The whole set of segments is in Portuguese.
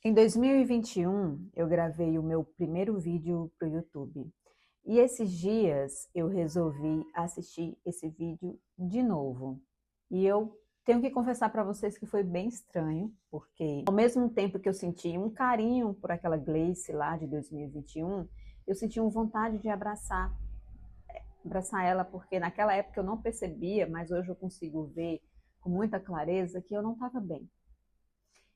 Em 2021, eu gravei o meu primeiro vídeo para o YouTube. E esses dias eu resolvi assistir esse vídeo de novo. E eu tenho que confessar para vocês que foi bem estranho, porque ao mesmo tempo que eu senti um carinho por aquela Gleice lá de 2021, eu senti uma vontade de abraçar ela, porque naquela época eu não percebia, mas hoje eu consigo ver com muita clareza que eu não estava bem.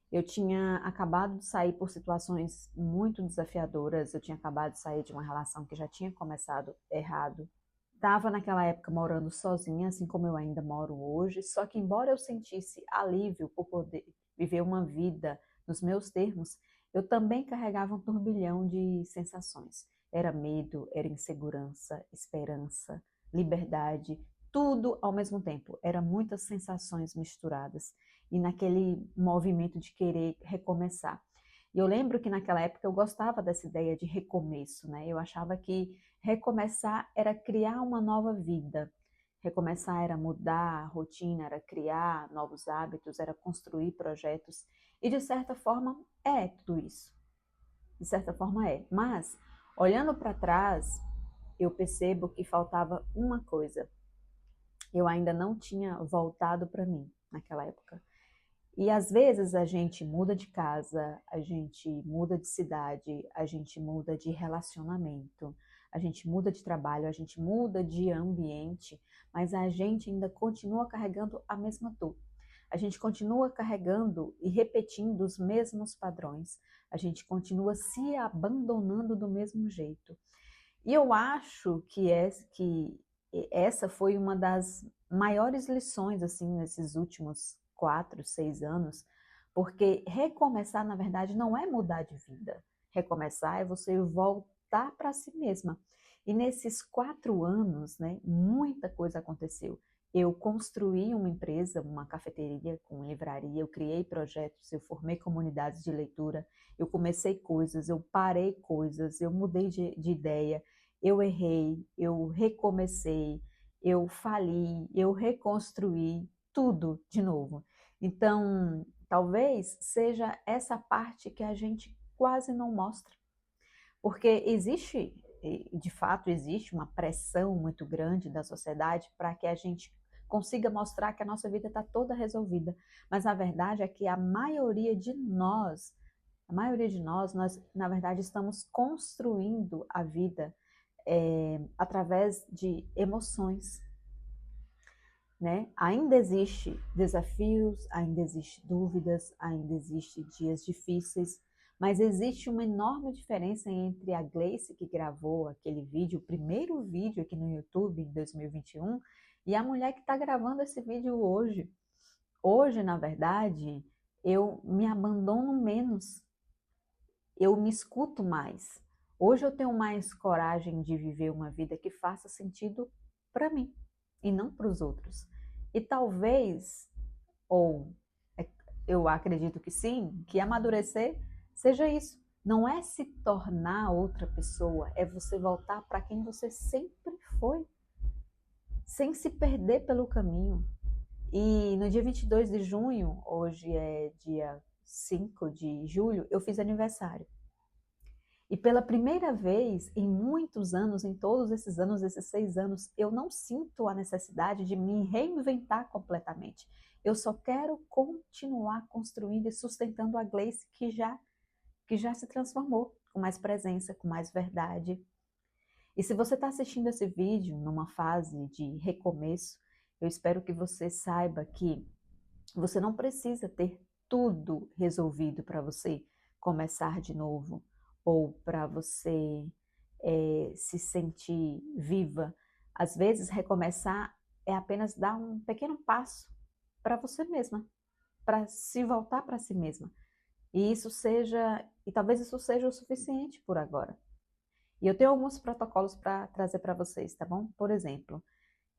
Eu tinha acabado de sair por situações muito desafiadoras, eu tinha acabado de sair de uma relação que já tinha começado errado. Estava naquela época morando sozinha, assim como eu ainda moro hoje, só que embora eu sentisse alívio por poder viver uma vida nos meus termos, eu também carregava um turbilhão de sensações. Era medo, era insegurança, esperança, liberdade, tudo ao mesmo tempo. Eram muitas sensações misturadas e naquele movimento de querer recomeçar. E eu lembro que naquela época eu gostava dessa ideia de recomeço, né? Eu achava que recomeçar era criar uma nova vida. Recomeçar era mudar a rotina, era criar novos hábitos, era construir projetos. E de certa forma é tudo isso. De certa forma é. Mas, olhando para trás, eu percebo que faltava uma coisa. Eu ainda não tinha voltado para mim naquela época. E às vezes a gente muda de casa, a gente muda de cidade, a gente muda de relacionamento, a gente muda de trabalho, a gente muda de ambiente, mas a gente ainda continua carregando a mesma dor. A gente continua carregando e repetindo os mesmos padrões. A gente continua se abandonando do mesmo jeito. E eu acho que essa foi uma das maiores lições, assim, nesses últimos 4, 6 anos, porque recomeçar, na verdade, não é mudar de vida. Recomeçar é você voltar para si mesma. E nesses 4 anos, né, muita coisa aconteceu. Eu construí uma empresa, uma cafeteria com livraria, eu criei projetos, eu formei comunidades de leitura, eu comecei coisas, eu parei coisas, eu mudei de ideia, eu errei, eu recomecei, eu fali, eu reconstruí tudo de novo. Então, talvez seja essa parte que a gente quase não mostra, porque existe, de fato, existe uma pressão muito grande da sociedade para que a gente consiga mostrar que a nossa vida está toda resolvida. Mas a verdade é que nós, na verdade, estamos construindo a vida através de emoções, né? Ainda existe desafios, ainda existe dúvidas, ainda existe dias difíceis, mas existe uma enorme diferença entre a Gleice que gravou aquele vídeo, o primeiro vídeo aqui no YouTube em 2021, e a mulher que está gravando esse vídeo hoje. Hoje, na verdade, eu me abandono menos, eu me escuto mais. Hoje eu tenho mais coragem de viver uma vida que faça sentido para mim e não para os outros. E talvez, ou eu acredito que sim, que amadurecer seja isso. Não é se tornar outra pessoa, é você voltar para quem você sempre foi, sem se perder pelo caminho. E no dia 22 de junho, hoje é dia 5 de julho, eu fiz aniversário. E pela primeira vez em muitos anos, em todos esses anos, esses 6 anos, eu não sinto a necessidade de me reinventar completamente. Eu só quero continuar construindo e sustentando a Gleice que já se transformou, com mais presença, com mais verdade. E se você está assistindo esse vídeo numa fase de recomeço, eu espero que você saiba que você não precisa ter tudo resolvido para você começar de novo ou para você se sentir viva. Às vezes, recomeçar é apenas dar um pequeno passo para você mesma, para se voltar para si mesma. E talvez isso seja o suficiente por agora. E eu tenho alguns protocolos para trazer para vocês, tá bom? Por exemplo,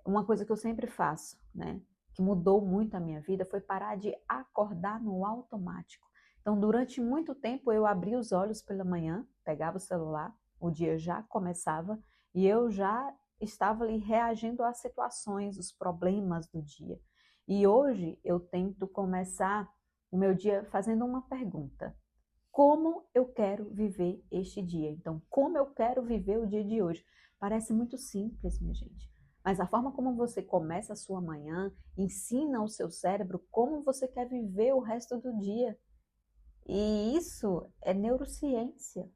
uma coisa que eu sempre faço, né, que mudou muito a minha vida, foi parar de acordar no automático. Então, durante muito tempo, eu abria os olhos pela manhã, pegava o celular, o dia já começava e eu já estava ali reagindo às situações, os problemas do dia. E hoje eu tento começar o meu dia fazendo uma pergunta: como eu quero viver este dia. Então, como eu quero viver o dia de hoje? Parece muito simples, minha gente. Mas a forma como você começa a sua manhã ensina ao seu cérebro como você quer viver o resto do dia. E isso é neurociência.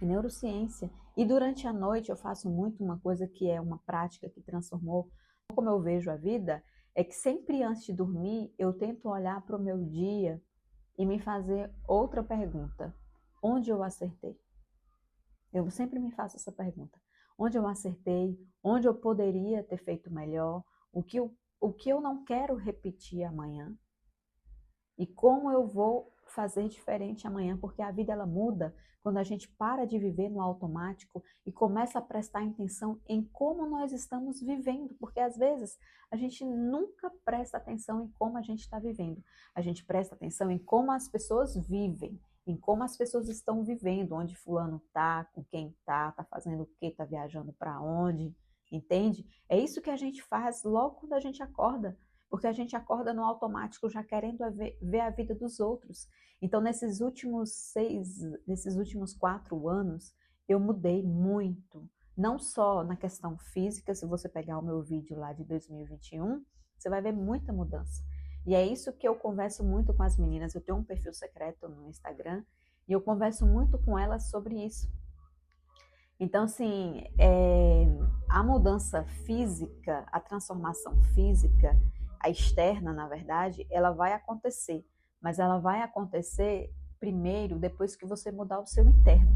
É neurociência. E durante a noite eu faço muito uma coisa que é uma prática que transformou como eu vejo a vida, é que sempre antes de dormir eu tento olhar para o meu dia e me fazer outra pergunta. Onde eu acertei? Eu sempre me faço essa pergunta. Onde eu acertei? Onde eu poderia ter feito melhor? O que eu não quero repetir amanhã? E como eu vou fazer diferente amanhã? Porque a vida ela muda quando a gente para de viver no automático e começa a prestar atenção em como nós estamos vivendo. Porque às vezes a gente nunca presta atenção em como a gente está vivendo. A gente presta atenção em como as pessoas vivem, em como as pessoas estão vivendo, onde fulano tá, com quem tá fazendo o quê, tá viajando para onde, entende? É isso que a gente faz logo quando a gente acorda. Porque a gente acorda no automático já querendo ver a vida dos outros. Então, nesses últimos 4 anos, eu mudei muito. Não só na questão física, se você pegar o meu vídeo lá de 2021, você vai ver muita mudança. E é isso que eu converso muito com as meninas. Eu tenho um perfil secreto no Instagram e eu converso muito com elas sobre isso. Então, assim, a mudança física, a transformação física, a externa, na verdade, ela vai acontecer. Mas ela vai acontecer primeiro depois que você mudar o seu interno.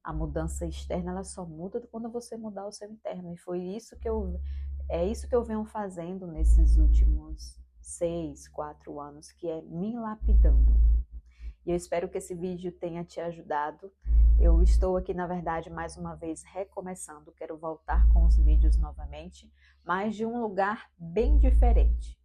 A mudança externa, ela só muda quando você mudar o seu interno. E é isso que eu venho fazendo nesses últimos 6, 4 anos, que é me lapidando. E eu espero que esse vídeo tenha te ajudado. Eu estou aqui, na verdade, mais uma vez recomeçando. Quero voltar com os vídeos novamente, mas de um lugar bem diferente.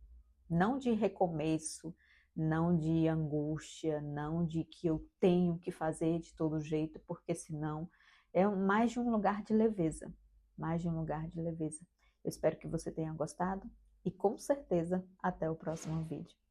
Não de recomeço, não de angústia, não de que eu tenho que fazer de todo jeito, porque senão é mais de um lugar de leveza. Mais de um lugar de leveza. Eu espero que você tenha gostado e com certeza até o próximo vídeo.